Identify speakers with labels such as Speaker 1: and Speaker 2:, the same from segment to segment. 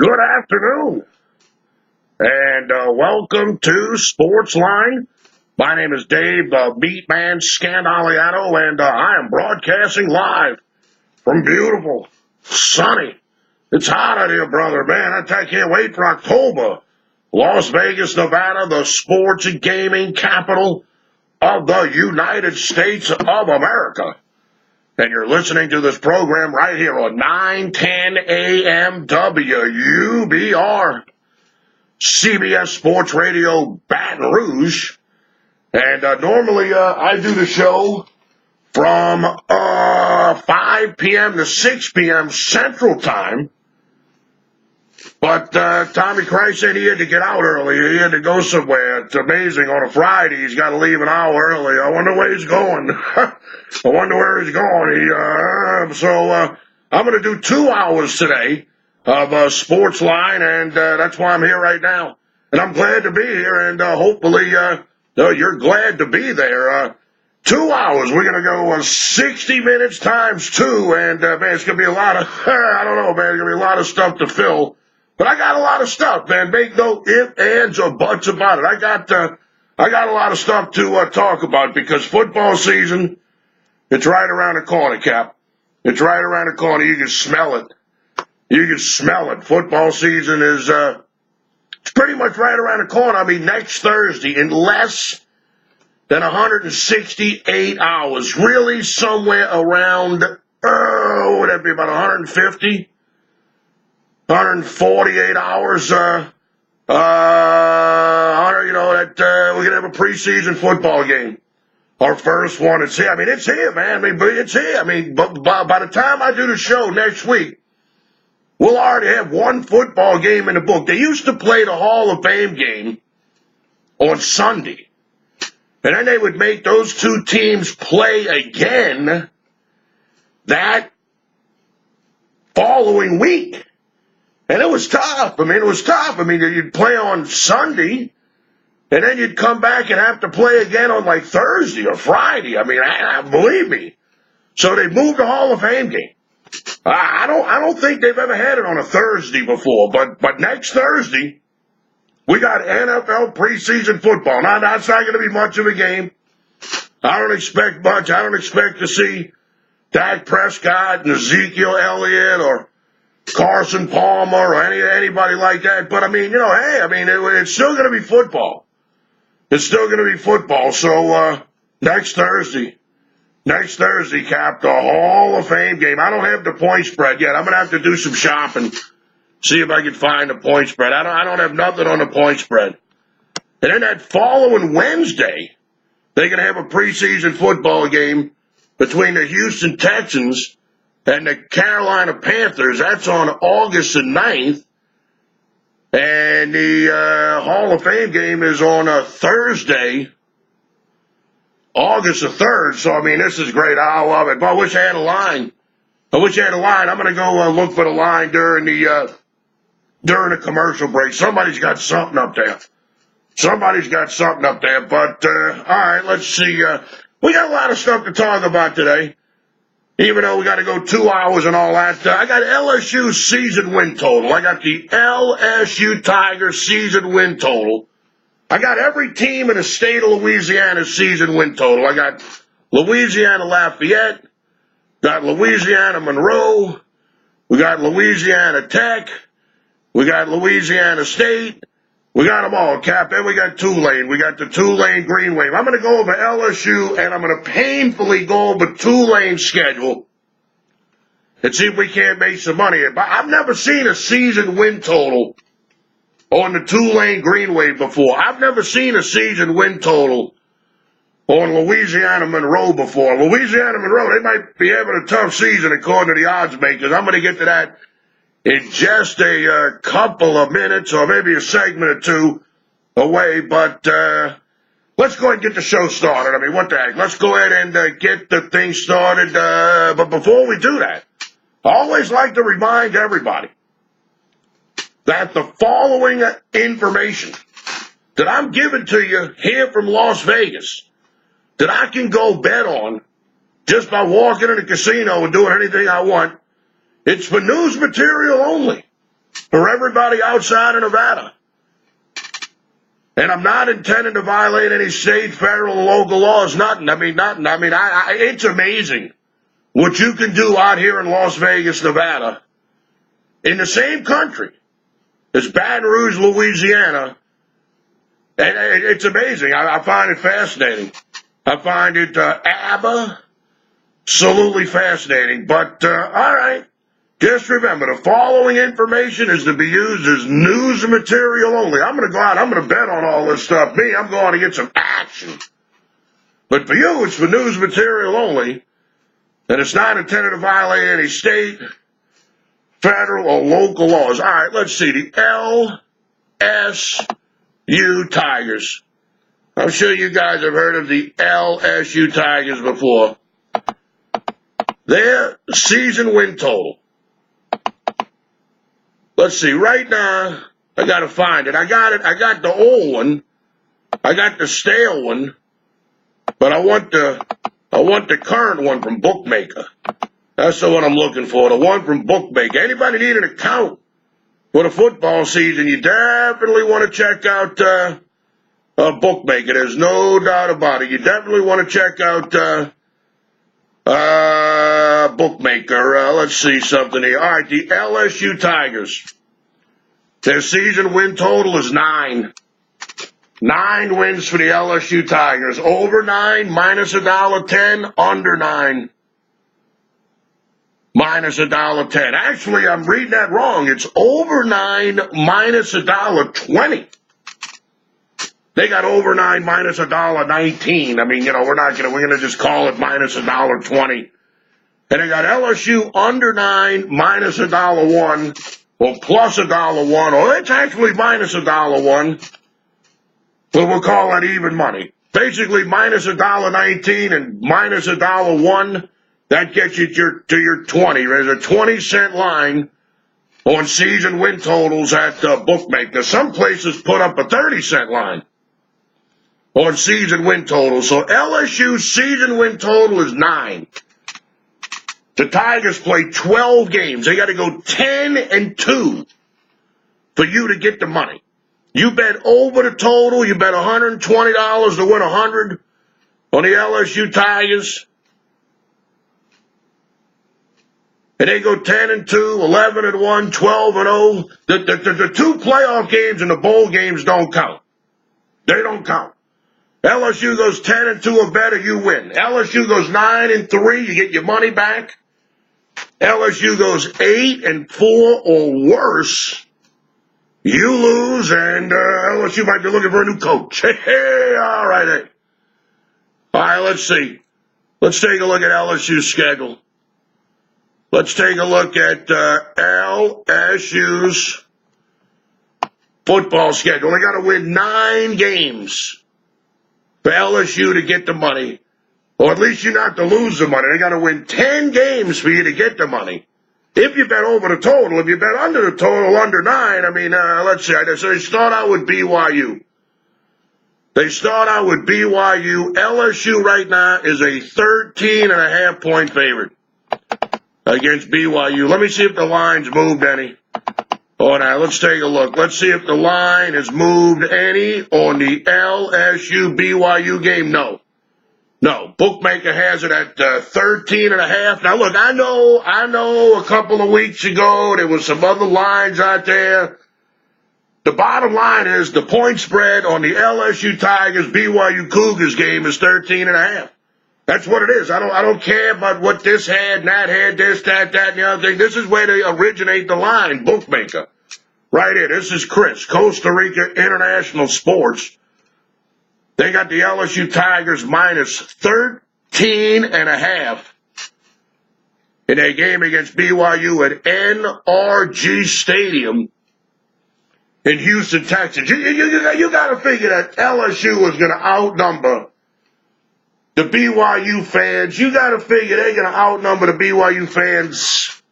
Speaker 1: Good afternoon, and welcome to Sportsline. My name is Dave, the MeatMan Scandaliato, and I am broadcasting live from beautiful, sunny. It's hot out here, brother, man. I can't wait for October. Las Vegas, Nevada, the sports and gaming capital of the United States of America. And you're listening to this program right here on 910 AM WUBR CBS Sports Radio, Baton Rouge. And normally I do the show from 5 p.m. to 6 p.m. Central Time. But Tommy Christ said he had to get out early. He had to go somewhere. It's amazing. On a Friday, he's got to leave an hour early. I wonder where he's going. I wonder where he's going. So I'm going to do 2 hours today of Sportsline, and that's why I'm here right now. And I'm glad to be here, and hopefully you're glad to be there. 2 hours. We're going to go 60 minutes times 2, and man, it's going to be a lot of, I don't know, man, it's going to be a lot of stuff to fill. But I got a lot of stuff, man. Make no ifs, ands, or buts about it. I got a lot of stuff to talk about because football season, it's right around the corner, Cap. It's right around the corner. You can smell it. You can smell it. Football season is it's pretty much right around the corner. I mean, next Thursday, in less than 168 hours, really somewhere around, would that be about 150? 148 hours, we're going to have a preseason football game. Our first one. It's here. I mean, it's here, man. It's here. I mean, but by the time I do the show next week, we'll already have one football game in the book. They used to play the Hall of Fame game on Sunday. And then they would make those two teams play again that following week. And it was tough. I mean, you'd play on Sunday, and then you'd come back and have to play again on like Thursday or Friday. I mean, believe me. So they moved the Hall of Fame game. I don't think they've ever had it on a Thursday before, but next Thursday, we got NFL preseason football. Now, that's not going to be much of a game. I don't expect much. I don't expect to see Dak Prescott and Ezekiel Elliott or Carson Palmer or anybody like that. But, I mean, it's still going to be football. It's still going to be football. So next Thursday, Cap, the Hall of Fame game. I don't have the point spread yet. I'm going to have to do some shopping, see if I can find the point spread. I don't have nothing on the point spread. And then that following Wednesday, they're going to have a preseason football game between the Houston Texans and the Carolina Panthers. That's on August the 9th. And the Hall of Fame game is on a Thursday, August the 3rd. So, I mean, this is great. I love it. But I wish I had a line. I'm going to go look for the line during the commercial break. Somebody's got something up there. But, all right, let's see. We got a lot of stuff to talk about today. Even though we got to go 2 hours and all that. I got LSU season win total. I got the LSU Tigers season win total. I got every team in the state of Louisiana season win total. I got Louisiana Lafayette, got Louisiana Monroe, we got Louisiana Tech, we got Louisiana State, we got them all, Cap, and we got Tulane. We got the Tulane Green Wave. I'm going to go over LSU, and I'm going to painfully go over Tulane's schedule and see if we can't make some money. But I've never seen a season win total on the Tulane Green Wave before. I've never seen a season win total on Louisiana Monroe before. Louisiana Monroe, they might be having a tough season according to the odds makers. I'm going to get to that in just a couple of minutes or maybe a segment or two away. But let's go ahead and get the show started. I mean, what the heck? Let's go ahead and get the thing started. But before we do that, I always like to remind everybody that the following information that I'm giving to you here from Las Vegas, that I can go bet on just by walking in a casino and doing anything I want, it's for news material only. for everybody outside of Nevada. And I'm not intending to violate any state, federal, and local laws, nothing. It's amazing what you can do out here in Las Vegas, Nevada, in the same country as Baton Rouge, Louisiana. And it's amazing. I find it fascinating. I find it absolutely fascinating. But, all right, just remember, the following information is to be used as news material only. I'm going to go out, I'm going to bet on all this stuff. Me, I'm going to get some action. But for you, it's for news material only, and it's not intended to violate any state, federal, or local laws. All right, let's see. The LSU Tigers. I'm sure you guys have heard of the LSU Tigers before. Their season win total. Let's see. Right now, I got to find it. I got it. I got the old one. I got the stale one. But I want the current one from Bookmaker. That's the one I'm looking for. The one from Bookmaker. Anybody need an account for the football season, you definitely want to check out Bookmaker. There's no doubt about it. You definitely want to check out Bookmaker. Let's see something here. All right, the LSU Tigers. Their season win total is 9. 9 wins for the LSU Tigers. Over 9, minus $1.10. Under 9, minus $1.10. Actually, I'm reading that wrong. It's over 9, minus $1.20. They got over 9, minus $1.19. I mean, we're going to just call it minus $1.20. And they got LSU under 9, minus $1.01, or plus $1.01, or it's actually minus $1.01. But we'll call that even money. Basically, minus $1.19 and minus $1.01, that gets you to your 20. There's a 20-cent line on season win totals at Bookmaker. Some places put up a 30-cent line on season win totals. So LSU's season win total is 9. The Tigers play 12 games. They got to go 10-2 for you to get the money. You bet over the total. You bet $120 to win $100 on the LSU Tigers. And they go 10-2, 11-1, 12-0. The 2 playoff games and the bowl games don't count. They don't count. LSU goes 10-2 or better, you win. LSU goes 9-3, you get your money back. LSU goes 8-4 or worse, you lose, and LSU might be looking for a new coach. Hey, all right, hey. All right, let's see. Let's take a look at LSU's schedule. Let's take a look at LSU's football schedule. They got to win 9 games for LSU to get the money. Or at least you not to lose the money. They got to win 10 games for you to get the money. If you bet over the total, if you bet under the total, under 9, let's see. So they start out with BYU. LSU right now is a 13.5-point favorite against BYU. Let me see if the line's moved any. Oh, now let's take a look. Let's see if the line has moved any on the LSU BYU game. No. Bookmaker has it at 13.5. Now look, I know a couple of weeks ago there was some other lines out there. The bottom line is the point spread on the LSU Tigers BYU Cougars game is 13.5. That's what it is. I don't care about what this had and that had, this, that, and the other thing. This is where they originate the line, Bookmaker. Right here. This is Chris, Costa Rica International Sports. They got the LSU Tigers minus 13.5 in a game against BYU at NRG Stadium in Houston, Texas. You got to figure that LSU is going to outnumber the BYU fans. You got to figure they're going to outnumber the BYU fans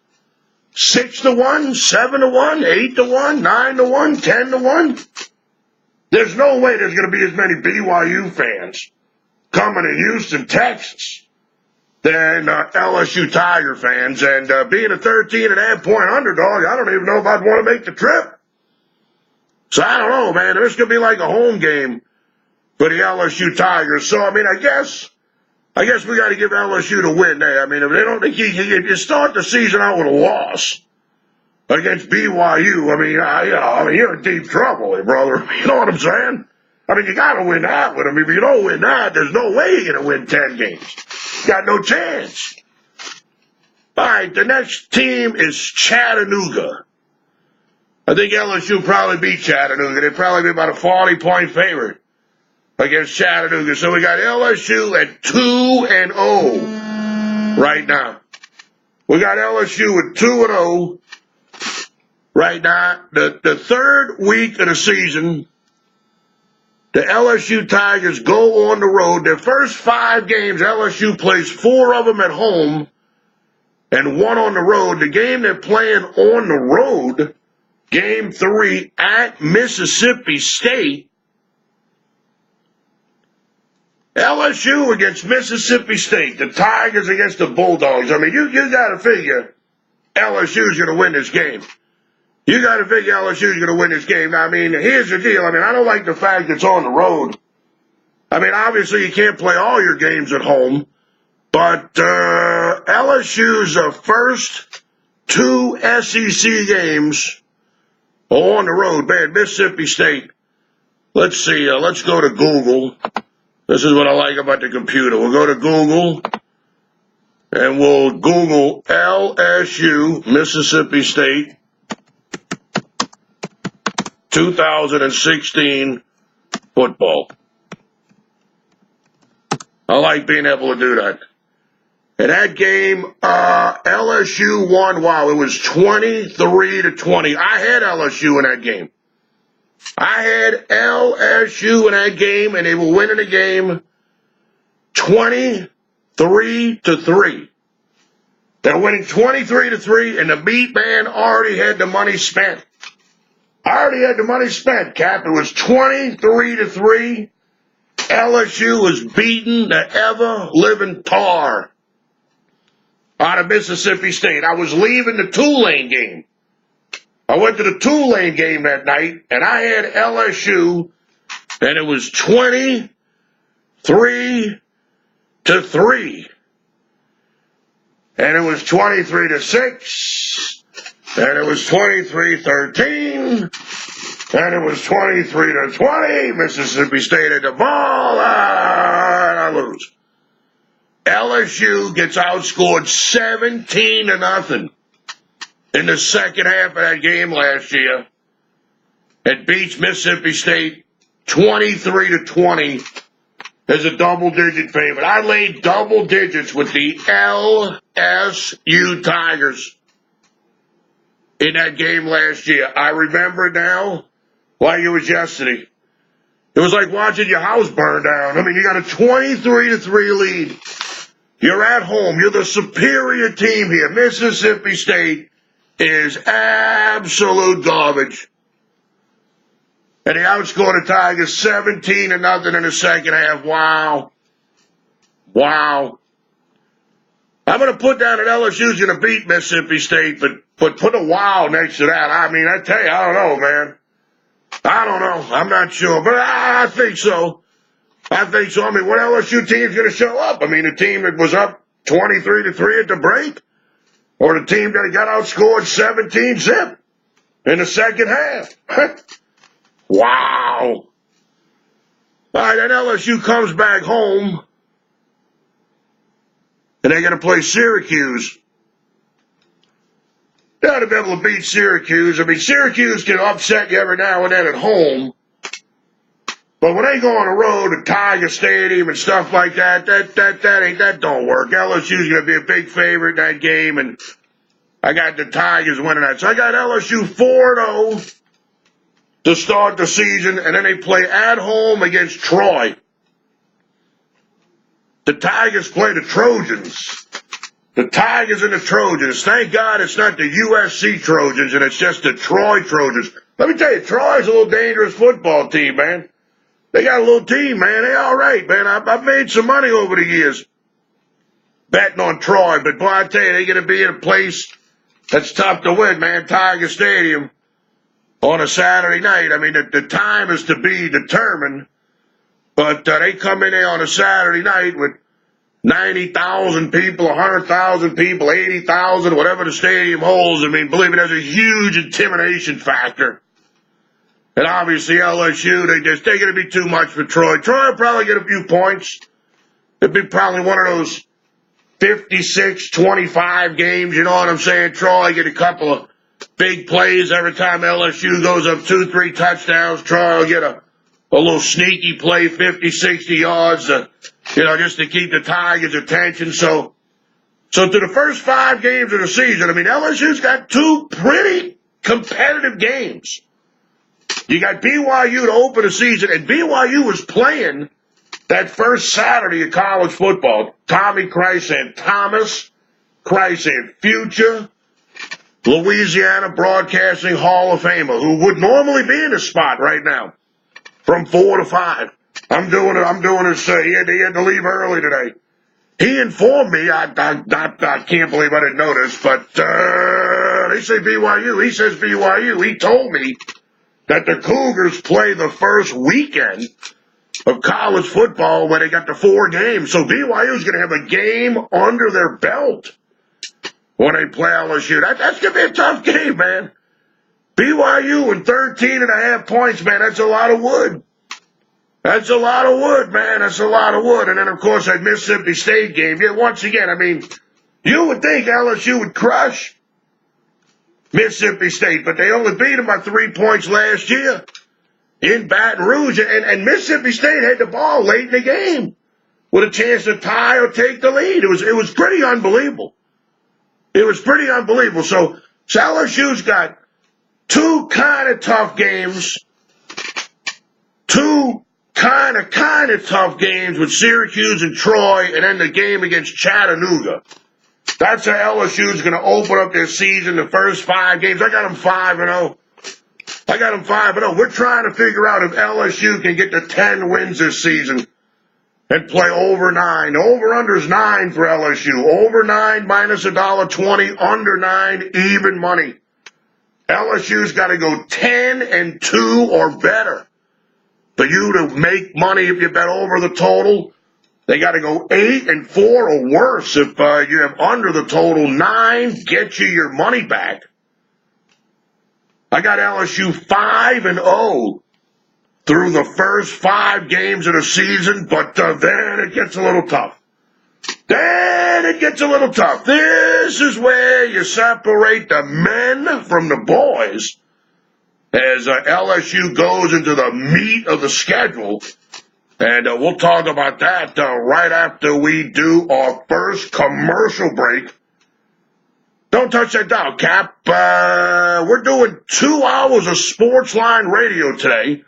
Speaker 1: 6-1, 7-1, 8-1, 9-1, 10-1. There's no way there's going to be as many BYU fans coming to Houston, Texas than LSU Tiger fans. And being a 13.5-point underdog, I don't even know if I'd want to make the trip. So I don't know, man. This could be like a home game for the LSU Tigers. So, I mean, I guess we got to give LSU the win there. I mean, if they don't, if you start the season out with a loss against BYU, I mean, you're in deep trouble, brother. You know what I'm saying? I mean, you got to win that with them. If you don't win that, there's no way you're going to win 10 games. Got no chance. All right, the next team is Chattanooga. I think LSU probably beat Chattanooga. They'd probably be about a 40-point favorite against Chattanooga. So we got LSU at 2-0 right now. We got LSU at 2-0 right now. The third week of the season, the LSU Tigers go on the road. Their first 5 games, LSU plays 4 of them at home and 1 on the road. The game they're playing on the road, Game 3 at Mississippi State. LSU against Mississippi State. The Tigers against the Bulldogs. I mean, you got to figure LSU's going to win this game. You got to figure LSU's going to win this game. I mean, here's the deal. I mean, I don't like the fact it's on the road. I mean, obviously you can't play all your games at home, but LSU's first 2 SEC games on the road, man. Mississippi State. Let's see. Let's go to Google. This is what I like about the computer. We'll go to Google, and we'll Google LSU, Mississippi State, 2016 football. I like being able to do that. In that game, LSU won. Wow, it was 23-20. I had LSU in that game. I had LSU in that game, and they were winning the game 23-3. They're winning 23-3, and the MeatMan already had the money spent. I already had the money spent, Cap. It was 23-3. LSU was beating the ever-living tar out of Mississippi State. I was leaving the Tulane game. I went to the Tulane game that night, and I had LSU, and it was 23-3. And it was 23-6, and it was 23-13, and it was 23-20. Mississippi State had the ball, and I lose. LSU gets outscored 17-0 in the second half of that game last year. It beats Mississippi State 23-20 as a double-digit favorite. I laid double digits with the LSU Tigers in that game last year. I remember it now like it was yesterday. It was like watching your house burn down. I mean, you got a 23-3 lead. You're at home. You're the superior team here. Mississippi State is absolute garbage. And they outscored the Tigers 17-0 in the second half. Wow. Wow. I'm going to put down that LSU's going to beat Mississippi State, but put a wow next to that. I mean, I tell you, I don't know, man. I don't know. I'm not sure, but I think so. I think so. I mean, what LSU team's going to show up? I mean, the team that was up 23-3 at the break? Or the team that got outscored 17-0 in the second half? Wow. All right, then LSU comes back home, and they're going to play Syracuse. They ought to be able to beat Syracuse. I mean, Syracuse can upset you every now and then at home. But when they go on the road to Tiger Stadium and stuff like that, that don't work. LSU's going to be a big favorite in that game, and I got the Tigers winning that. So I got LSU 4-0 to start the season, and then they play at home against Troy. The Tigers play the Trojans. The Tigers and the Trojans. Thank God it's not the USC Trojans, and it's just the Troy Trojans. Let me tell you, Troy's a little dangerous football team, man. They got a little team, man. They all right, man. I've made some money over the years. betting on Troy. But, boy, I tell you, they're going to be in a place that's tough to win, man. Tiger Stadium on a Saturday night. I mean, the time is to be determined. But they come in there on a Saturday night with 90,000 people, 100,000 people, 80,000, whatever the stadium holds. I mean, believe me, there's a huge intimidation factor. And obviously LSU, they're going to be too much for Troy. Troy will probably get a few points. It'd be probably one of those 56-25 games, you know what I'm saying? Troy get a couple of big plays every time LSU goes up 2-3 touchdowns. Troy will get a little sneaky play, 50, 60 yards, just to keep the Tigers' attention. So to the first 5 games of the season, I mean, LSU's got 2 pretty competitive games. You got BYU to open the season, and BYU was playing that first Saturday of college football. Tommy Christ and Thomas, Christ and Future, Louisiana Broadcasting Hall of Famer, who would normally be in the spot right now from 4 to 5. I'm doing this. He had to leave early today. He informed me. I can't believe I didn't know this, but they say BYU. He says BYU. He told me that the Cougars play the first weekend of college football when they got the 4 games. So BYU's going to have a game under their belt when they play LSU. That's going to be a tough game, man. BYU and 13.5 points, man, that's a lot of wood. That's a lot of wood, man. That's a lot of wood. And then, of course, that Mississippi State game. Yeah, once again, I mean, you would think LSU would crush Mississippi State, but they only beat them by 3 points last year in Baton Rouge. And Mississippi State had the ball late in the game with a chance to tie or take the lead. It was pretty unbelievable. It was pretty unbelievable. So LSU's got 2 kind of tough games, 2 kind of tough games with Syracuse and Troy, and then the game against Chattanooga. That's how LSU's going to open up their season, the first 5 games. I got them 5-0. We're trying to figure out if LSU can get to 10 wins this season and play over 9. Over-under's 9 for LSU. Over 9 minus $1.20. Under 9, even money. LSU's got to go 10-2 or better for you to make money if you bet over the total. They got to go 8-4 or worse if you have under the total. 9 get you your money back. I got LSU 5-0 through the first 5 games of the season, but then it gets a little tough. This is where you separate the men from the boys as LSU goes into the meat of the schedule. And we'll talk about that right after we do our first commercial break. Don't touch that dial, Cap. We're doing 2 hours of Sportsline Radio today.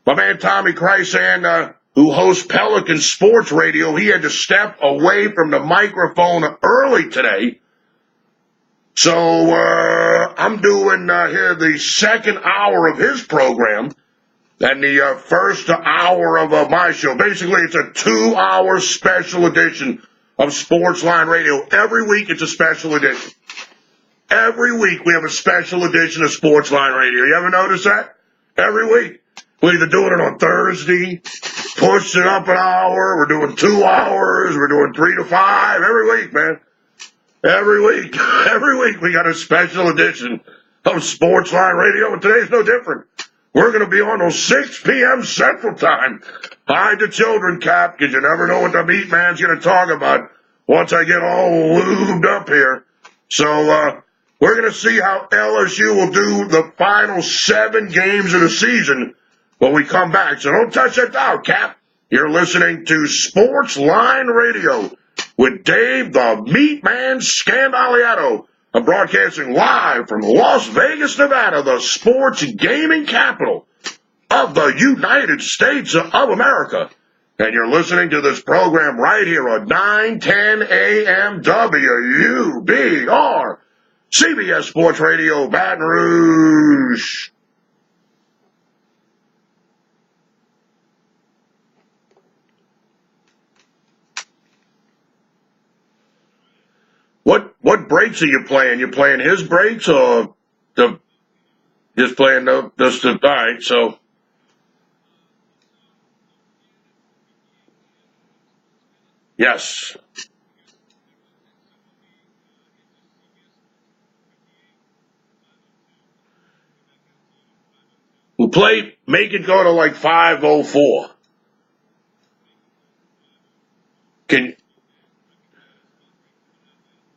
Speaker 1: My man Tommy Chrysan, who hosts Pelican Sports Radio, he had to step away from the microphone early today. So I'm doing here the second hour of his program and the first hour of my show. Basically, it's a 2-hour special edition of Sportsline Radio. Every week, it's a special edition. Every week, we have a special edition of Sportsline Radio. You ever notice that? Every week. We're either doing it on Thursday, push it up an hour, we're doing 2 hours, we're doing 3 to 5. Every week, man. Every week we got a special edition of Sportsline Radio, and today's no different. We're going to be on till 6 p.m. Central Time. Hide the children, Cap, because you never know what the MeatMan's going to talk about once I get all lubed up here. So we're going to see how LSU will do the final 7 games of the season when we come back. So don't touch that dial, Cap. You're listening to Sportsline Radio with Dave the MeatMan Scandaliato. I'm broadcasting live from Las Vegas, Nevada, the sports gaming capital of the United States of America. And you're listening to this program right here on 910 AM WUBR CBS Sports Radio, Baton Rouge. What breaks are you playing? You playing his breaks or just playing all right, so. Yes. We'll make it go to like 5:04.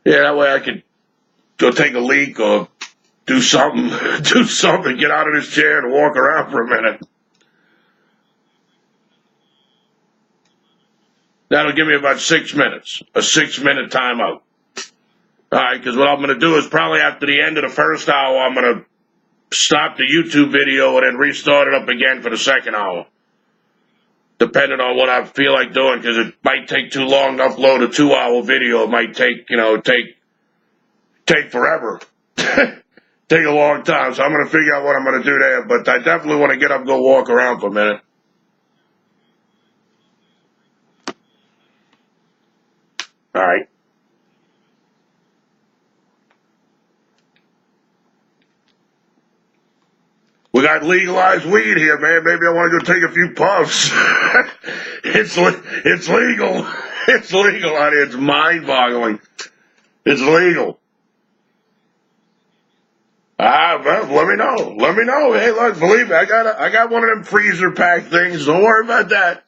Speaker 1: Yeah, that way I could go take a leak or do something, get out of this chair and walk around for a minute. That'll give me about 6 minutes, a 6-minute timeout. All right, because what I'm going to do is probably after the end of the first hour, I'm going to stop the YouTube video and then restart it up again for the second hour. Depending on what I feel like doing, because it might take too long to upload a 2-hour video. It might take forever. Take a long time. So I'm going to figure out what I'm going to do there. But I definitely want to get up and go walk around for a minute. All right. We got legalized weed here, man. Maybe I want to go take a few puffs. It's legal. It's legal out here. It's mind-boggling. It's legal. Well, let me know. Let me know. Hey, look, believe me, I got one of them freezer pack things. Don't worry about that.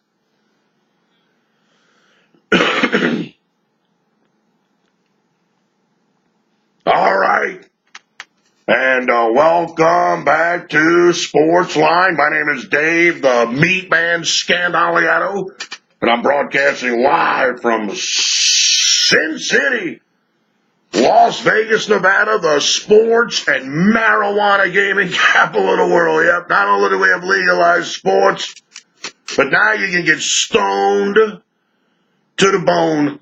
Speaker 1: All right. And welcome back to Sportsline. My name is Dave, the MeatMan Scandaliato, and I'm broadcasting live from Sin City, Las Vegas, Nevada, the sports and marijuana gaming capital of the world. Yep, not only do we have legalized sports, but now you can get stoned to the bone.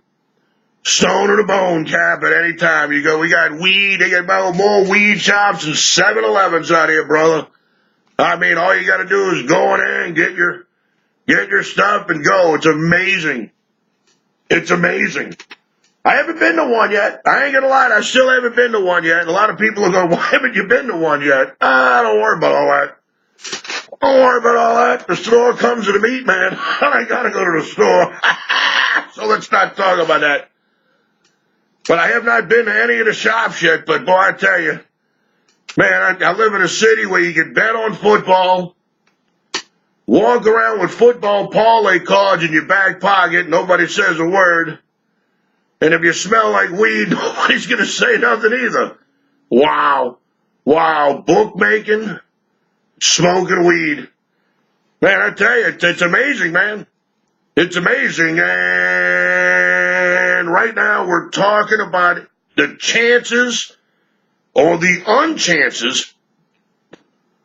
Speaker 1: Stone to the bone, Cap, at any time you go. We got weed. They got more weed shops and 7-Elevens out here, brother. I mean, all you got to do is go in there and get your stuff and go. It's amazing. It's amazing. I haven't been to one yet. I ain't going to lie. I still haven't been to one yet. A lot of people are going, why haven't you been to one yet? Don't worry about all that. Don't worry about all that. The store comes to the meat, man. I got to go to the store. So let's not talk about that. But I have not been to any of the shops yet, but boy, I tell you, man, I live in a city where you can bet on football, walk around with football parlay cards in your back pocket, nobody says a word, and if you smell like weed, nobody's going to say nothing either. Wow. Bookmaking, smoking weed. Man, I tell you, it's amazing, man. It's amazing, and right now we're talking about the chances or the unchances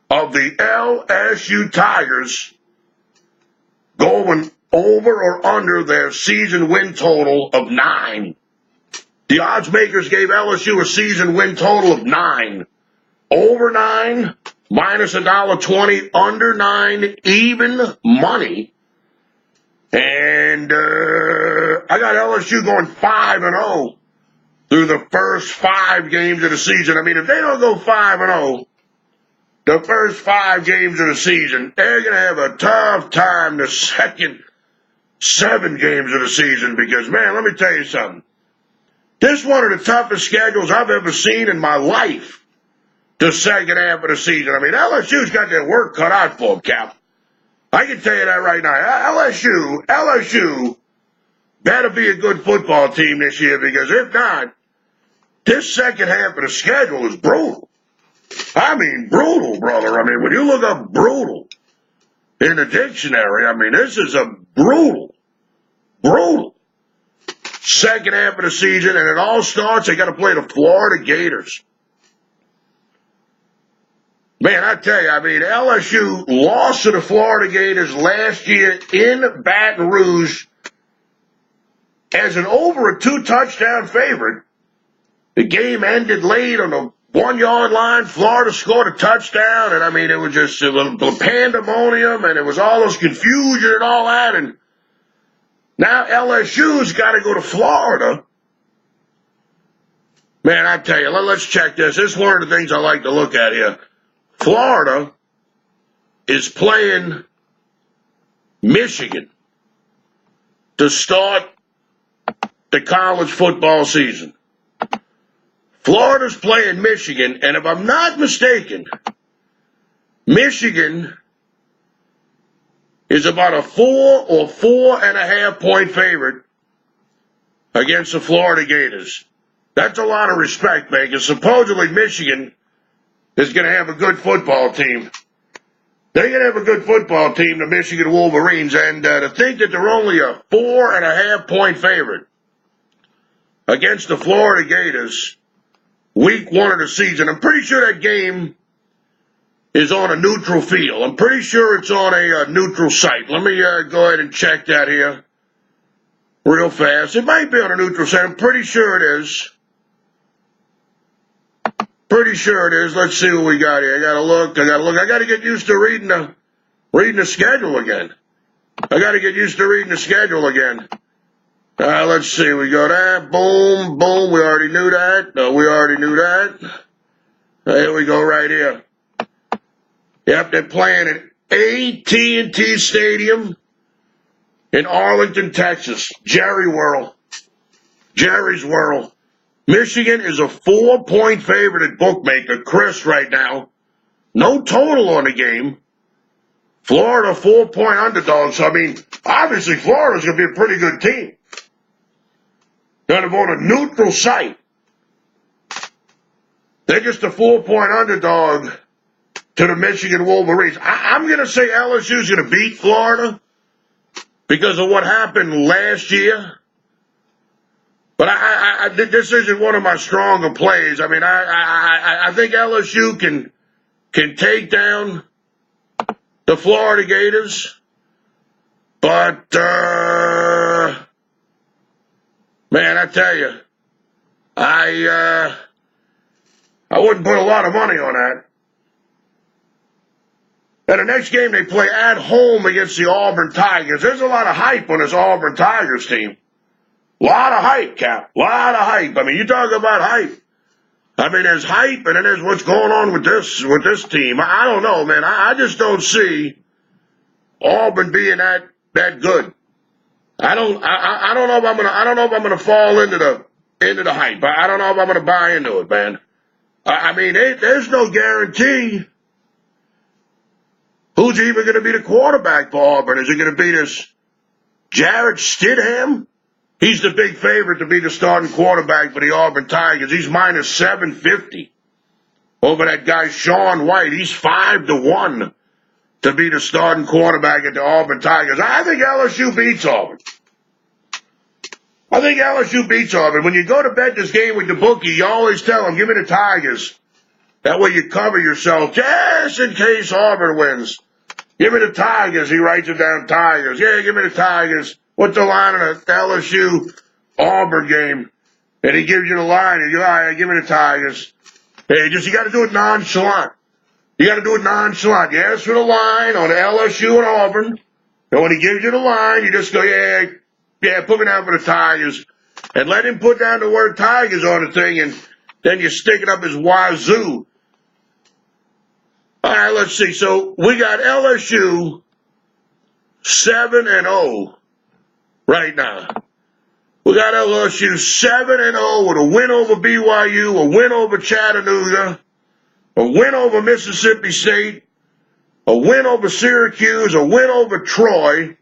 Speaker 1: of the LSU Tigers going over or under their season win total of 9. The odds makers gave LSU a season win total of 9. Over 9, minus $1.20, under 9, even money. And I got LSU going 5-0 through the first 5 games of the season. I mean, if they don't go 5-0, the first 5 games of the season, they're going to have a tough time the second 7 games of the season because, man, let me tell you something. This is one of the toughest schedules I've ever seen in my life, the second half of the season. I mean, LSU's got their work cut out for them, Cap. I can tell you that right now. LSU better be a good football team this year because if not, this second half of the schedule is brutal. I mean, brutal, brother. I mean, when you look up brutal in the dictionary, I mean, this is a brutal second half of the season, and it all starts, they got to play the Florida Gators. Man, I tell you, I mean, LSU lost to the Florida Gators last year in Baton Rouge as an over a 2-touchdown favorite. The game ended late on the 1-yard line. Florida scored a touchdown, and I mean, it was just a pandemonium, and it was all this confusion and all that, and now LSU's got to go to Florida Man, I tell you, let's check this. This is one of the things I like to look at here. Florida is playing Michigan to start the college football season. Florida's playing Michigan, and if I'm not mistaken, Michigan is about a 4 or 4.5 point favorite against the Florida Gators. That's a lot of respect, man, because supposedly Michigan is going to have a good football team. They're going to have a good football team, the Michigan Wolverines, and to think that they're only a 4.5 point favorite against the Florida Gators week 1 of the season. I'm pretty sure that game is on a neutral field. I'm pretty sure it's on a neutral site. Let me go ahead and check that here real fast. It might be on a neutral site. I'm pretty sure it is. Pretty sure it is. Let's see what we got here. I gotta look. I gotta get used to reading the schedule again. Let's see. We go that. Boom, boom. We already knew that. No, we already knew that. Here we go right here. Yep, they're playing at AT&T Stadium in Arlington, Texas. Jerry's World. Michigan is a 4 point favorite at bookmaker Chris right now. No total on the game. Florida 4 point underdog. So, I mean, obviously Florida's going to be a pretty good team. Kind of on a neutral site. They're just a 4 point underdog to the Michigan Wolverines. I'm going to say LSU's going to beat Florida because of what happened last year. But this isn't one of my stronger plays. I mean, I think LSU can take down the Florida Gators. But, man, I tell you, I wouldn't put a lot of money on that. And the next game they play at home against the Auburn Tigers. There's a lot of hype on this Auburn Tigers team. A lot of hype, Cap. A lot of hype. I mean, you talk about hype. I mean, there's hype, and then there's what's going on with this team. I don't know, man. I just don't see Auburn being that good. I don't know if I'm gonna fall into the hype. I don't know if I'm gonna buy into it, man. I mean, there's no guarantee who's even gonna be the quarterback for Auburn. Is it gonna be this Jarrett Stidham? He's the big favorite to be the starting quarterback for the Auburn Tigers. He's minus 750 over that guy Sean White. He's 5-1 to be the starting quarterback at the Auburn Tigers. I think LSU beats Auburn. When you go to bet this game with the bookie, you always tell them, give me the Tigers. That way you cover yourself just in case Auburn wins. Give me the Tigers. He writes it down, Tigers. Yeah, give me the Tigers. What's the line on the LSU Auburn game? And he gives you the line, and you go, all right, give me the Tigers. Hey, you got to do it nonchalant. You ask for the line on LSU and Auburn. And when he gives you the line, you just go, yeah, put me down for the Tigers. And let him put down the word Tigers on the thing, and then you stick it up his wazoo. All right, let's see. So we got LSU 7-0 right now. We got LSU 7-0 with a win over BYU, a win over Chattanooga, a win over Mississippi State, a win over Syracuse, a win over Troy,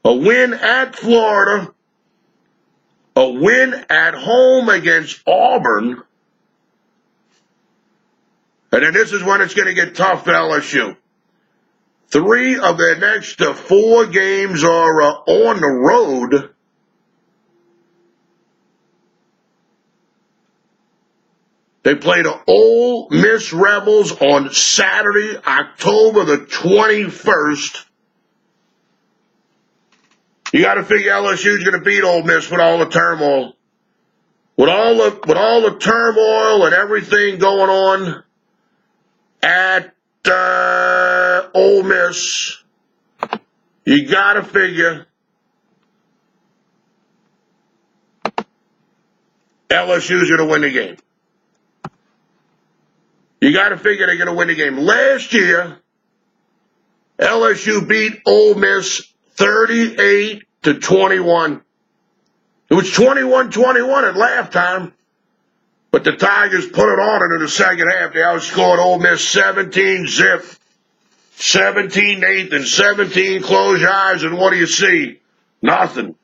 Speaker 1: a win at Florida, a win at home against Auburn. And then this is when it's going to get tough for LSU. 3 of their next 4 games are on the road. They play the Ole Miss Rebels on Saturday, October the 21st. You got to figure LSU's going to beat Ole Miss with all the turmoil. With all the turmoil and everything going on at Ole Miss, you got to figure LSU's going to win the game. You got to figure they're going to win the game. Last year, LSU beat Ole Miss 38-21. It was 21-21 at halftime, but the Tigers put it on into the second half. They outscored Ole Miss 17-zip, 17-8, and 17. Close your eyes, and what do you see? Nothing.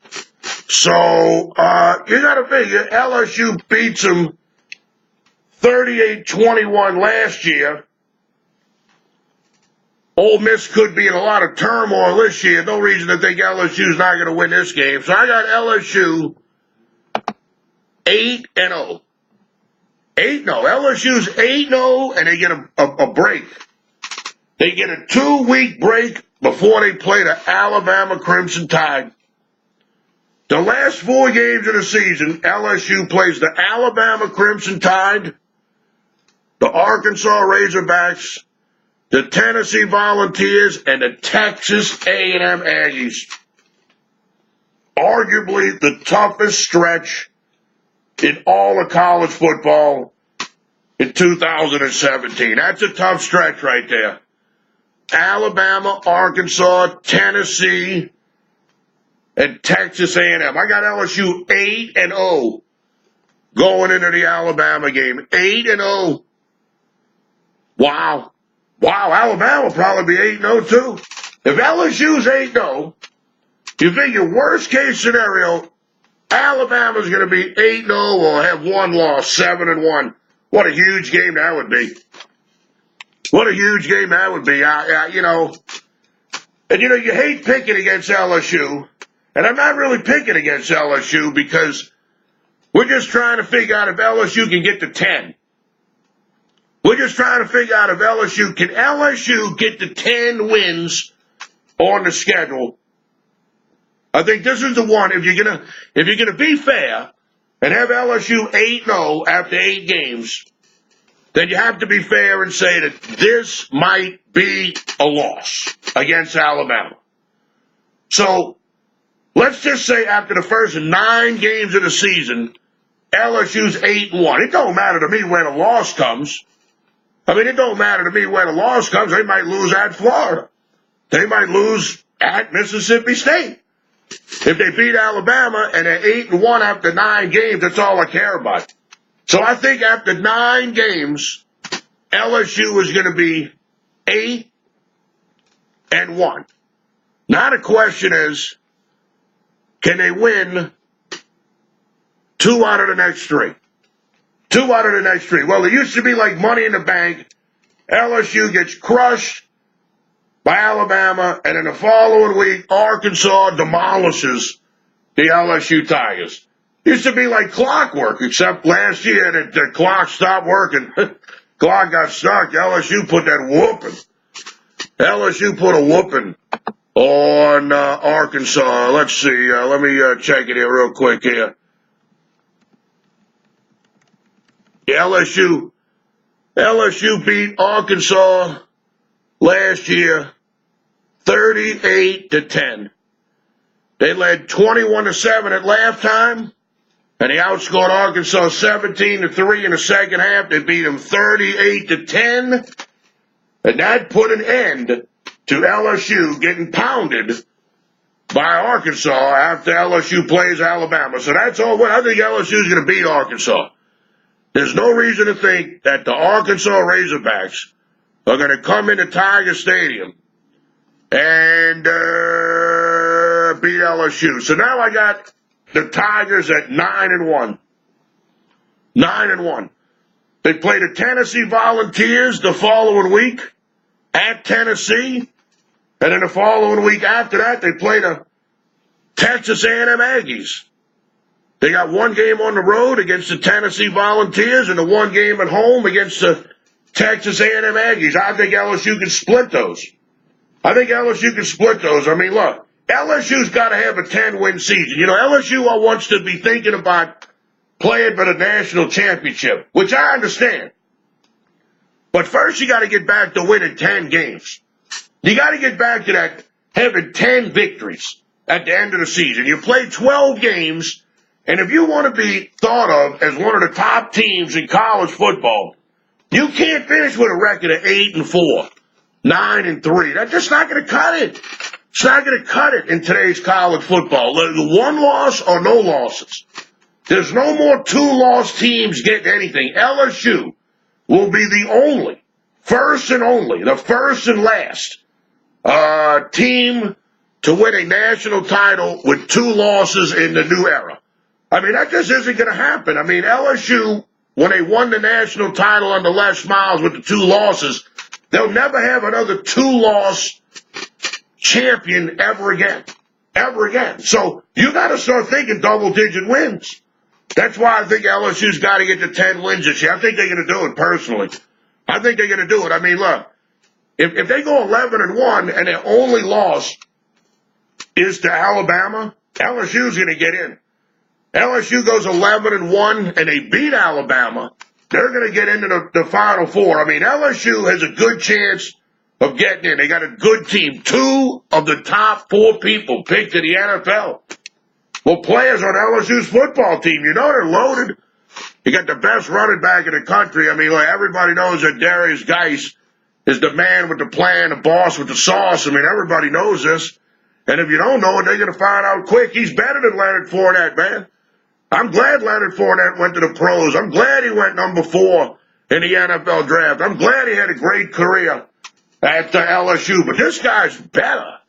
Speaker 1: So you got to figure LSU beats them 38-21 last year. Ole Miss could be in a lot of turmoil this year. No reason to think LSU's not going to win this game. So I got LSU 8-0. 8-0. LSU's 8-0, and they get a break. They get a 2-week break before they play the Alabama Crimson Tide. The last 4 games of the season, LSU plays the Alabama Crimson Tide, the Arkansas Razorbacks, the Tennessee Volunteers, and the Texas A&M Aggies. Arguably the toughest stretch in all of college football in 2017. That's a tough stretch right there. Alabama, Arkansas, Tennessee, and Texas A&M. I got LSU 8-0 going into the Alabama game. 8-0. Wow. Wow, Alabama will probably be 8-0 too. If LSU's 8-0, you figure worst case scenario, Alabama's going to be 8-0 or have one loss, 7-1. What a huge game that would be. What a huge game that would be. You hate picking against LSU, and I'm not really picking against LSU because we're just trying to figure out if LSU can get to 10. We're just trying to figure out if LSU can get to 10 wins on the schedule. I think this is the one. If you're gonna be fair and have LSU 8-0 after 8 games, then you have to be fair and say that this might be a loss against Alabama. So let's just say after the first 9 games of the season, LSU's 8-1. It don't matter to me when a loss comes. It don't matter to me when a loss comes. They might lose at Florida. They might lose at Mississippi State. If they beat Alabama and they're 8-1 after 9 games, that's all I care about. So I think after 9 games, LSU is going to be 8-1. Now the question is, can they win 2 out of the next 3? 2 out of the next 3. Well, it used to be like Money in the Bank. LSU gets crushed by Alabama, and in the following week, Arkansas demolishes the LSU Tigers. Used to be like clockwork, except last year that the clock stopped working. Clock got stuck. LSU put that whooping. LSU put a whooping on Arkansas. Let's see. Let me check it here real quick here. LSU beat Arkansas last year 38-10. They led 21-7 at halftime, and they outscored Arkansas 17-3 in the second half. They beat them 38-10, and that put an end to LSU getting pounded by Arkansas after LSU plays Alabama. So that's all. I think LSU's going to beat Arkansas. There's no reason to think that the Arkansas Razorbacks are going to come into Tiger Stadium and beat LSU. So now I got the Tigers at 9-1. 9-1. They play the Tennessee Volunteers the following week at Tennessee. And then the following week after that, they play the Texas A&M Aggies. They got 1 game on the road against the Tennessee Volunteers and the 1 game at home against the Texas A&M Aggies. I think LSU can split those. Look, LSU's got to have a 10-win season. LSU wants to be thinking about playing for the national championship, which I understand. But first you got to get back to winning 10 games. You got to get back to that having 10 victories at the end of the season. You play 12 games, And if you want to be thought of as one of the top teams in college football, you can't finish with a record of 8-4, 9-3. That's just not going to cut it. It's not going to cut it in today's college football. The one loss or no losses. There's no more two-loss teams getting anything. LSU will be the only, first and only, the first and last team to win a national title with two losses in the new era. I mean, that just isn't going to happen. I mean, LSU, when they won the national title under Les Miles with the two losses, they'll never have another two-loss champion ever again. Ever again. So you got to start thinking double-digit wins. That's why I think LSU's got to get to 10 wins this year. I think they're going to do it personally. I think they're going to do it. I mean, look, if they go 11-1 and their only loss is to Alabama, LSU's going to get in. LSU goes 11-1 and they beat Alabama, they're going to get into the Final Four. I mean, LSU has a good chance of getting in. They got a good team. 2 of the top 4 people picked in the NFL. Well, players on LSU's football team, you know they're loaded. You got the best running back in the country. I mean, like, everybody knows that Darius Geis is the man with the plan, the boss with the sauce. I mean, everybody knows this. And if you don't know it, they're going to find out quick. He's better than Leonard Fournette, man. I'm glad Leonard Fournette went to the pros. I'm glad he went number 4 in the NFL draft. I'm glad he had a great career at LSU. But this guy's better.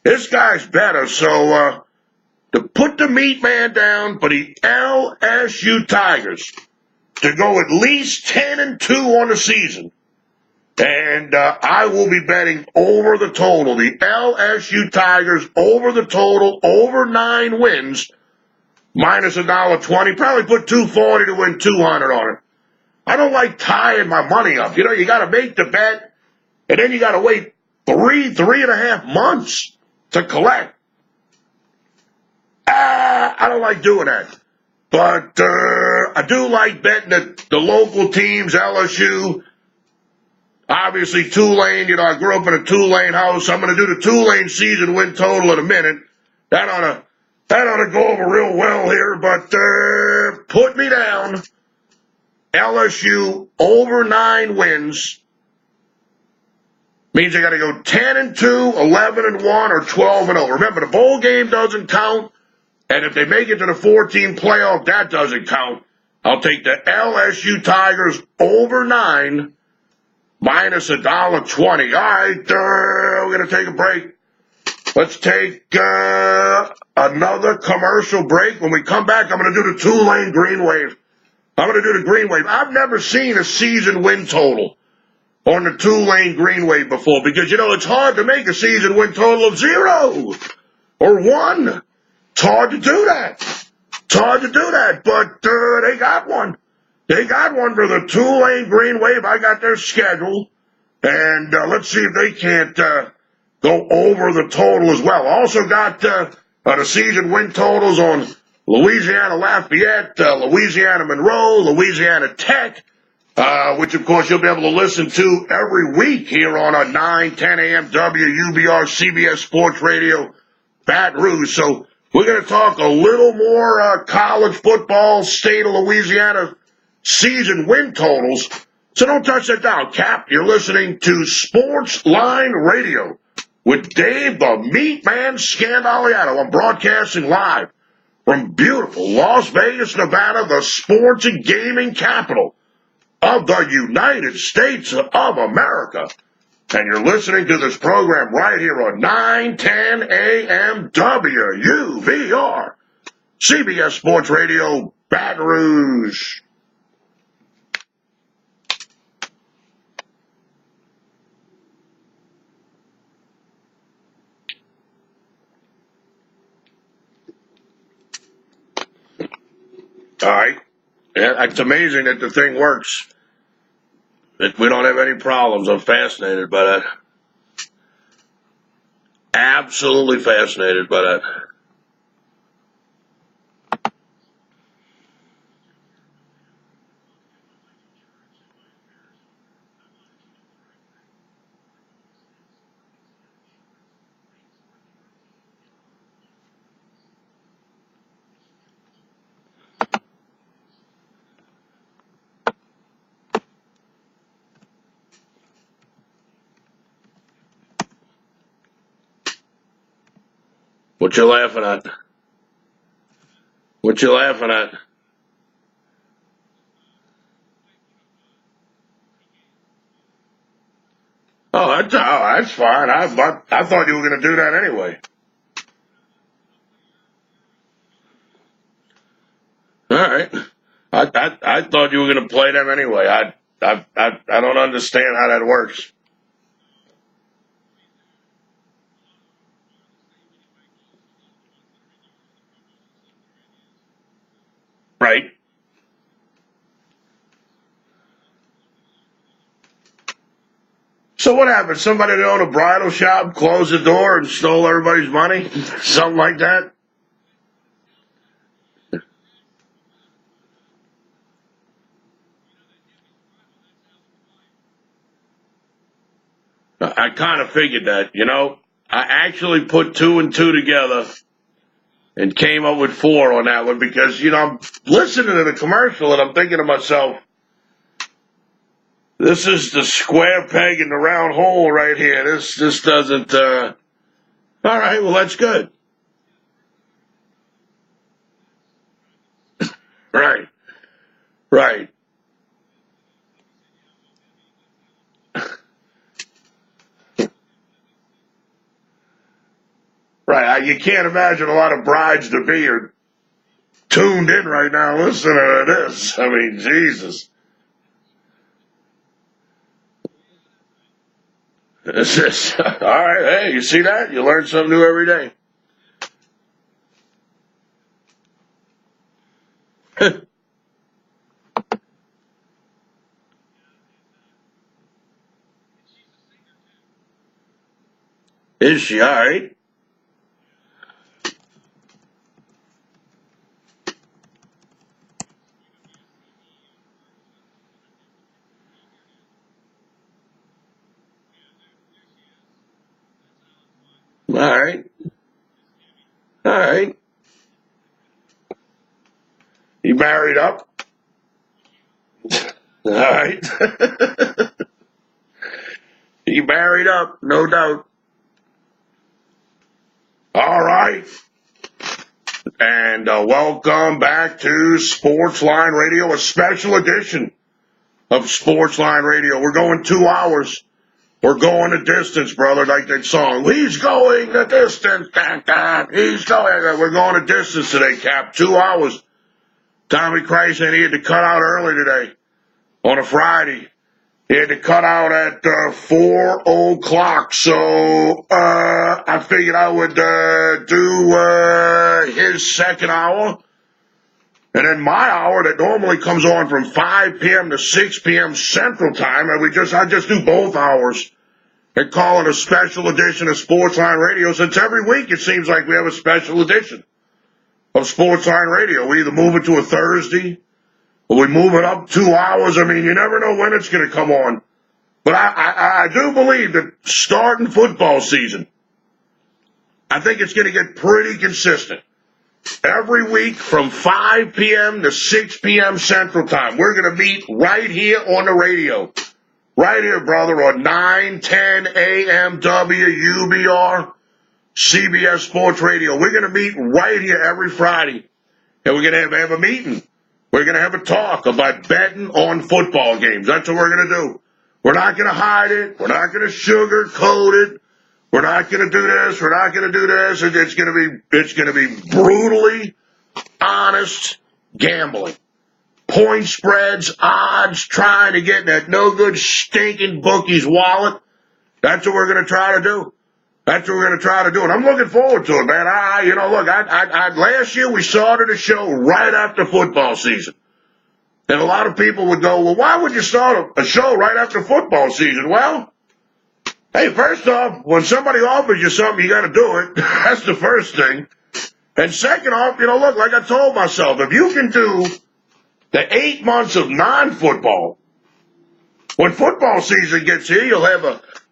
Speaker 1: This guy's better. So to put the MeatMan down for the LSU Tigers to go at least 10-2 on the season, and I will be betting over the total. The LSU Tigers over the total, over 9 wins, minus $1.20. Probably put $2.40 to win $200 on it. I don't like tying my money up. You know, you got to make the bet, and then you got to wait 3.5 months to collect. I don't like doing that. But I do like betting the local teams, LSU. Obviously, Tulane, you know, I grew up in a Tulane house. I'm going to do the Tulane season win total in a minute. That ought to go over real well here, but put me down. LSU over 9 wins means they got to go 10-2, 11-1, or 12-0. Remember, the bowl game doesn't count, and if they make it to the 14 playoff, that doesn't count. I'll take the LSU Tigers over 9, minus $1.20. All right, we're going to take a break. Let's take another commercial break. When we come back, I'm going to do the Tulane Green Wave. I'm going to do the Green Wave. I've never seen a season win total on the Tulane Green Wave before because, you know, it's hard to make a season win total of 0 or 1. It's hard to do that. It's hard to do that, but they got one. They got one for the Tulane Green Wave. I got their schedule, and let's see if they can't go over the total as well. Also got the season win totals on Louisiana Lafayette, Louisiana Monroe, Louisiana Tech, which, of course, you'll be able to listen to every week here on 9, 10 a.m. WUBR CBS Sports Radio, Baton Rouge. So we're going to talk a little more college football, state of Louisiana season win totals. So don't touch that dial, Cap. You're listening to Sports Line Radio with Dave the MeatMan Scandaliato. I'm broadcasting live from beautiful Las Vegas, Nevada, the sports and gaming capital of the United States of America. And you're listening to this program right here on 910 AM WUBR CBS Sports Radio, Baton Rouge. All right. Yeah, it's amazing that the thing works. That we don't have any problems. I'm fascinated by that. Absolutely fascinated by that. What you laughing at? What you laughing at? Oh, that's fine. I thought you were going to do that anyway. All right. I thought you were going to play them anyway. I don't understand how that works. Right. So what happened? Somebody that owned a bridal shop closed the door and stole everybody's money? Something like that? I kind of figured that, I actually put 2 and 2 together and came up with 4 on that one because, I'm listening to the commercial and I'm thinking to myself, this is the square peg in the round hole right here. This doesn't, all right, well, that's good. Right. Right. Right. You can't imagine a lot of brides-to-be are tuned in right now listening to this. I mean, Jesus. This is, all right, hey, you see that? You learn something new every day. Is she all right? All right. All right. You married up? All right. You married up, no doubt. All right. And welcome back to Sportsline Radio, a special edition of Sportsline Radio. We're going 2 hours. We're going the distance, brother, like that song. He's going the distance. He's going. We're going the distance today, Cap. 2 hours. Tommy Christ said he had to cut out early today on a Friday. He had to cut out at 4 o'clock. So I figured I would do his second hour. And then my hour that normally comes on from 5 p.m. to 6 p.m. Central Time, and I just do both hours and call it a special edition of Sportsline Radio. Since every week it seems like we have a special edition of Sportsline Radio. We either move it to a Thursday or we move it up 2 hours. I mean, you never know when it's going to come on. But I do believe that starting football season, I think it's going to get pretty consistent. Every week from 5 p.m. to 6 p.m. Central Time, we're going to meet right here on the radio. Right here, brother, on 910 AM WUBR CBS Sports Radio. We're going to meet right here every Friday. And we're going to have a meeting. We're going to have a talk about betting on football games. That's what we're going to do. We're not going to hide it. We're not going to sugarcoat it. We're not going to do this. We're not going to do this. It's going to be brutally honest gambling. Point spreads, odds, trying to get in that no good stinking bookie's wallet. That's what we're going to try to do. That's what we're going to try to do. And I'm looking forward to it, man. Last year we started a show right after football season. And a lot of people would go, well, why would you start a show right after football season? Well, hey, first off, when somebody offers you something, you got to do it. That's the first thing. And second off, like I told myself, if you can do the 8 months of non-football, when football season gets here, you'll have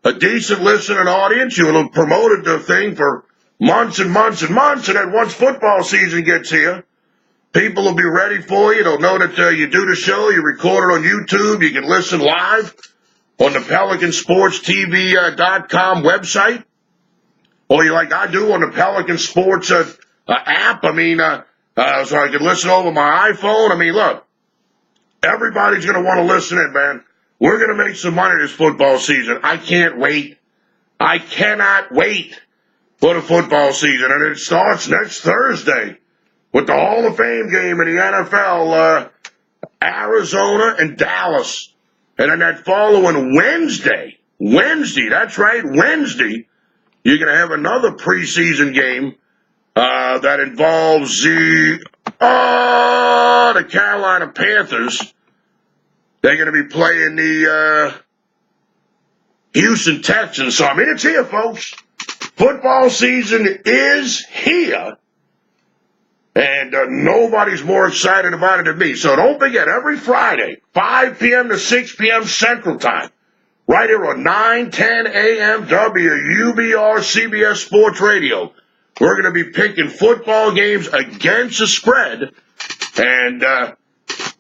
Speaker 1: a decent listening audience. You'll have promoted the thing for months and months and months. And then once football season gets here, people will be ready for you. They'll know that you do the show. You record it on YouTube. You can listen live on the PelicanSportsTV.com website or you like I do on the Pelican Sports app. I mean, so I can listen over my iPhone. I mean, look, everybody's going to want to listen in, man. We're going to make some money this football season. I can't wait. I cannot wait for the football season. And it starts next Thursday with the Hall of Fame game in the NFL, Arizona and Dallas. And then that following Wednesday, that's right, Wednesday, you're going to have another preseason game that involves the Carolina Panthers. They're going to be playing the Houston Texans. So, I mean, it's here, folks. Football season is here. And nobody's more excited about it than me. So don't forget, every Friday, 5 p.m. to 6 p.m. Central Time, right here on 9:10 a.m. WUBR CBS Sports Radio, we're going to be picking football games against the spread. And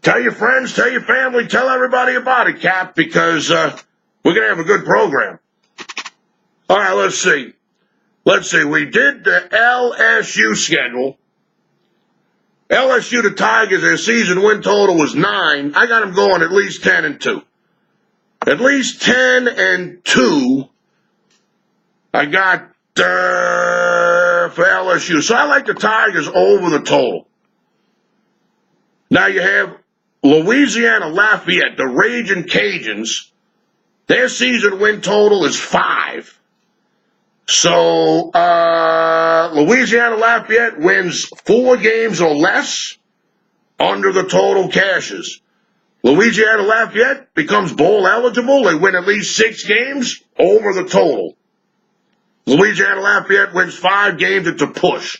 Speaker 1: tell your friends, tell your family, tell everybody about it, Cap, because we're going to have a good program. All right, let's see. We did the LSU schedule. LSU, the Tigers, their season win total was 9. I got them going at least 10-2. At least 10-2. I got for LSU. So I like the Tigers over the total. Now you have Louisiana Lafayette, the Ragin Cajuns. Their season win total is 5. So, Louisiana Lafayette wins 4 games or less under the total cashes. Louisiana Lafayette becomes bowl eligible. They win at least 6 games over the total. Louisiana Lafayette wins 5 games. It's a push.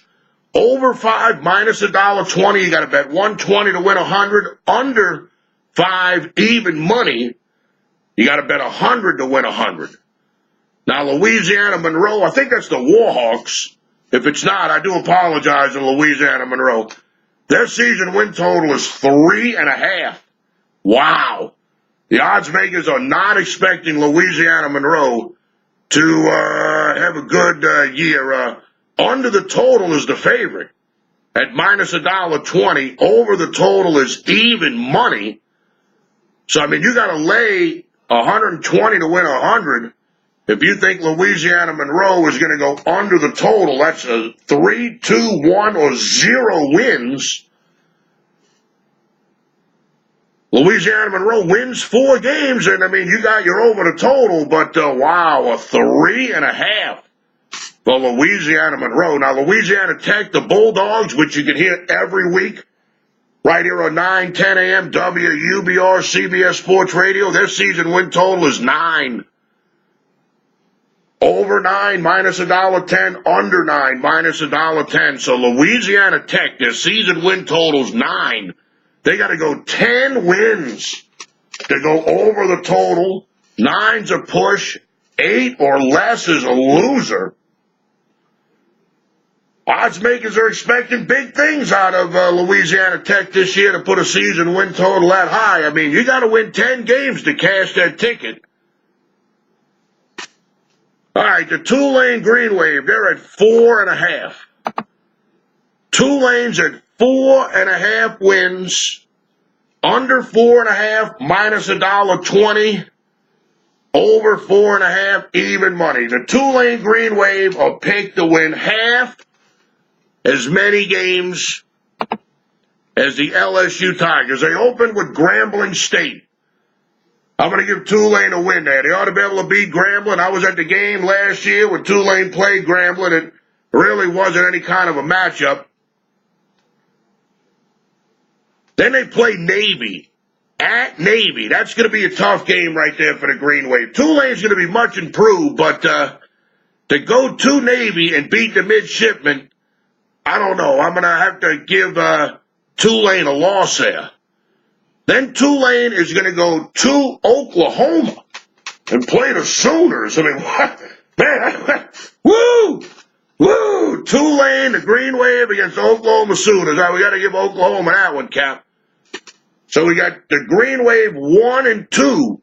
Speaker 1: Over 5 minus $1.20. You got to bet 120 to win 100. Under 5 even money. You got to bet 100 to win 100. Now, Louisiana Monroe, I think that's the Warhawks. If it's not, I do apologize to Louisiana Monroe. Their season win total is 3.5. Wow. The odds makers are not expecting Louisiana Monroe to have a good year. Under the total is the favorite at minus $1.20. Over the total is even money. So, I mean, you got to lay 120 to win 100. If you think Louisiana Monroe is going to go under the total, that's a 3, 2, 1, or 0 wins. Louisiana Monroe wins 4 games, and I mean, you got your over the total, but wow, a 3.5 for Louisiana Monroe. Now, Louisiana Tech, the Bulldogs, which you can hear every week, right here on 9:10 a.m. WUBR CBS Sports Radio, their season win total is 9. Over 9 minus $1.10, under 9 minus $1.10. So Louisiana Tech, their season win total's 9. They got to go 10 wins to go over the total. 9's a push. 8 or less is a loser. Odds makers are expecting big things out of Louisiana Tech this year to put a season win total that high. I mean, you got to win 10 games to cash that ticket. All right, the Tulane Green Wave, they're at 4.5. Tulane's at 4.5 wins, under 4.5 minus $1.20, over 4.5 even money. The Tulane Green Wave are picked to win half as many games as the LSU Tigers. They opened with Grambling State. I'm going to give Tulane a win there. They ought to be able to beat Grambling. I was at the game last year when Tulane played Grambling. It really wasn't any kind of a matchup. Then they play Navy. At Navy. That's going to be a tough game right there for the Green Wave. Tulane's going to be much improved, but to go to Navy and beat the midshipmen, I don't know. I'm going to have to give Tulane a loss there. Then Tulane is going to go to Oklahoma and play the Sooners. I mean, what? Man, woo! Woo! Tulane, the Green Wave against Oklahoma Sooners. All right, we got to give Oklahoma that one, Cap. So we got the Green Wave 1-2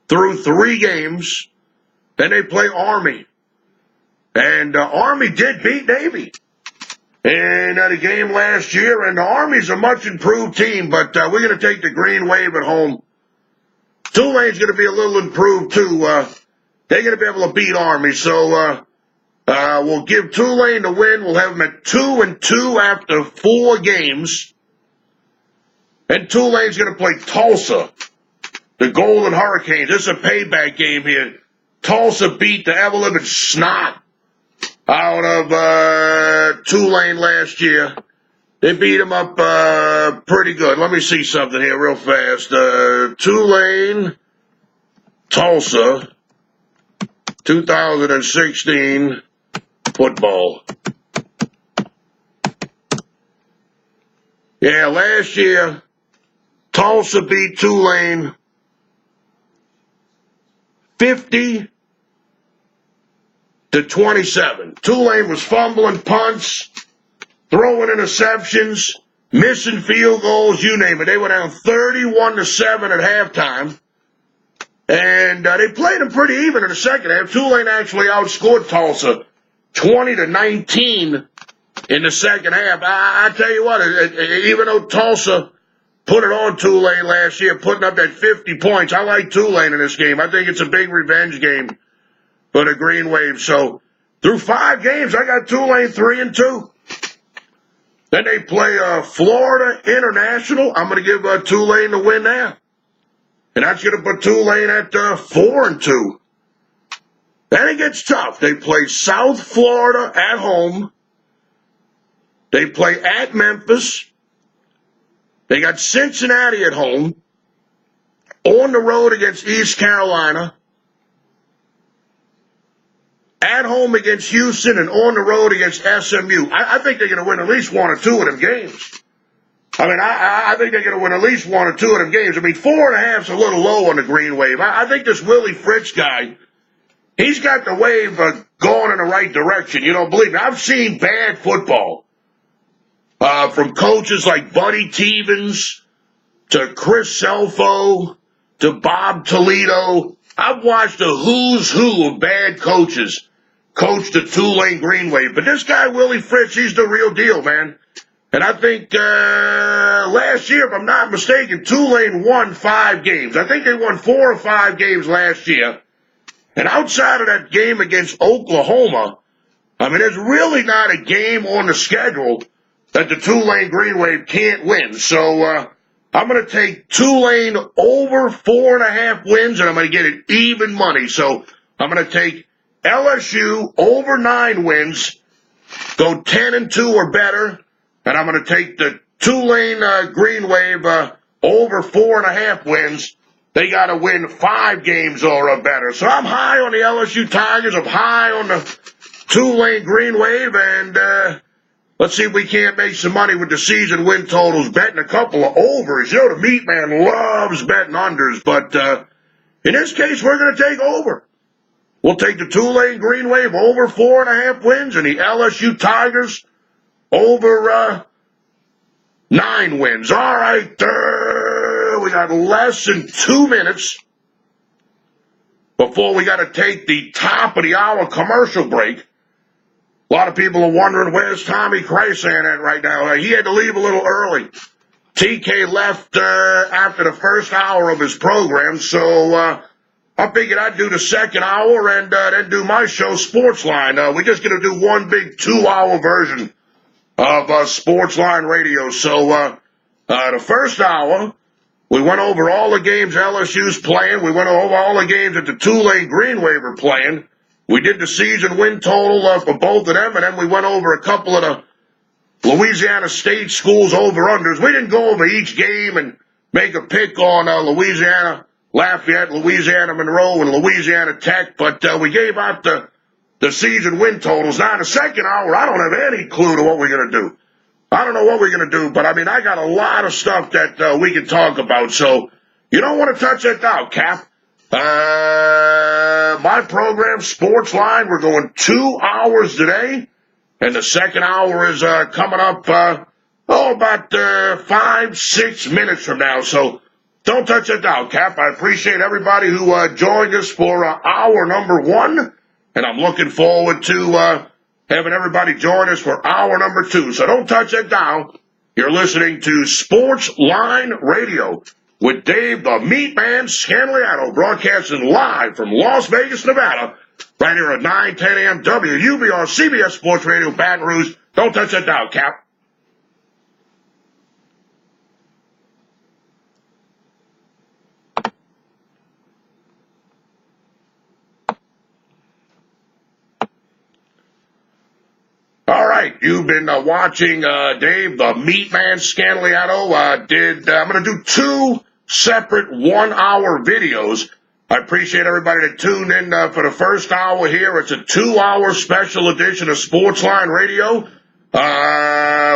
Speaker 1: through 3 games. Then they play Army. And Army did beat Navy in a game last year, and the Army's a much improved team, but we're going to take the Green Wave at home. Tulane's going to be a little improved, too. They're going to be able to beat Army, so we'll give Tulane the win. We'll have them at 2-2 after 4 games. And Tulane's going to play Tulsa, the Golden Hurricanes. This is a payback game here. Tulsa beat the ever-living snot out of Tulane last year. They beat them up pretty good. Let me see something here real fast. Tulane, Tulsa, 2016 football. Yeah, last year, Tulsa beat Tulane 50-27. Tulane was fumbling punts, throwing interceptions, missing field goals, you name it. They were down 31-7 at halftime. And they played them pretty even in the second half. Tulane actually outscored Tulsa 20-19 in the second half. I tell you what, even though Tulsa put it on Tulane last year, putting up that 50 points, I like Tulane in this game. I think it's a big revenge game for the Green Wave. So through 5 games, I got Tulane 3-2. Then they play Florida International. I'm going to give Tulane the win there. And that's going to put Tulane at 4-2. Then it gets tough. They play South Florida at home. They play at Memphis. They got Cincinnati at home. On the road against East Carolina. At home against Houston and on the road against SMU. I think they're going to win at least 1 or 2 of them games. I mean, I think they're going to win at least 1 or 2 of them games. I mean, 4.5 is a little low on the Green Wave. I think this Willie Fritz guy, he's got the Wave going in the right direction. You don't believe me? I've seen bad football from coaches like Buddy Tevens to Chris Selfo to Bob Toledo. I've watched a who's who of bad coaches coach the Tulane Green Wave. But this guy, Willie Fritz, he's the real deal, man. And I think last year, if I'm not mistaken, Tulane won 5 games. I think they won 4 or 5 games last year. And outside of that game against Oklahoma, I mean, there's really not a game on the schedule that the Tulane Green Wave can't win. So I'm going to take Tulane over 4.5 wins, and I'm going to get it even money. So I'm going to take LSU over 9 wins, go 10-2 or better. And I'm going to take the Tulane Green Wave over 4.5 wins. They got to win 5 games or better. So I'm high on the LSU Tigers. I'm high on the Tulane Green Wave. And let's see if we can't make some money with the season win totals, betting a couple of overs. You know, the MeatMan loves betting unders. But in this case, we're going to take over. We'll take the Tulane Green Wave over 4.5 wins and the LSU Tigers over 9 wins. All right, we got less than 2 minutes before we got to take the top of the hour commercial break. A lot of people are wondering, where's Tommy Chrysan at right now? He had to leave a little early. TK left after the first hour of his program, so I figured I'd do the second hour and then do my show, Sportsline. We're just going to do one big 2-hour version of Sportsline Radio. So the first hour, we went over all the games LSU's playing. We went over all the games that the Tulane Green Wave are playing. We did the season win total for both of them, and then we went over a couple of the Louisiana State schools over-unders. We didn't go over each game and make a pick on Louisiana Lafayette, Louisiana Monroe, and Louisiana Tech, but we gave out the season win totals. Now, in the second hour, I don't have any clue to what we're going to do. I don't know what we're going to do, but, I mean, I got a lot of stuff that we can talk about, so you don't want to touch that down, Cap. My program, Sportsline, we're going 2 hours today, and the second hour is coming up, about 5-6 minutes from now, so don't touch that down, Cap. I appreciate everybody who joined us for hour number 1. and I'm looking forward to having everybody join us for hour number 2. So don't touch that dial. You're listening to Sports Line Radio with Dave the Meatman Scandaliato, broadcasting live from Las Vegas, Nevada, right here at 9:10 a.m. WUBR CBS Sports Radio, Baton Rouge. Don't touch that dial, Cap. All right, you've been watching Dave the Meatman Scandaliato. I'm going to do 2 separate 1-hour videos. I appreciate everybody that tuned in for the first hour here. It's a 2-hour special edition of Sportsline Radio.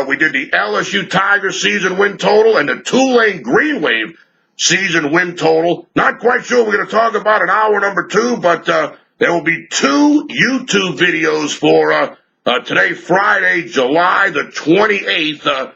Speaker 1: We did the LSU Tigers season win total and the Tulane Green Wave season win total. Not quite sure we're going to talk about in hour number 2, but there will be 2 YouTube videos for today, Friday, July the 28th,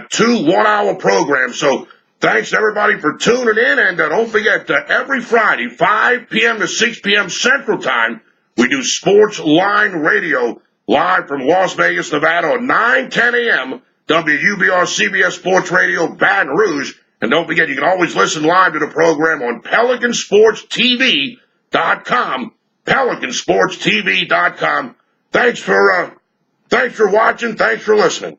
Speaker 1: 2 1-hour programs. So thanks to everybody for tuning in, and don't forget, every Friday, 5 p.m. to 6 p.m. Central Time, we do Sports Line Radio live from Las Vegas, Nevada at 9:10 a.m. WUBR CBS Sports Radio, Baton Rouge. And don't forget, you can always listen live to the program on PelicanSportsTV.com, PelicanSportsTV.com. Thanks for watching. Thanks for listening.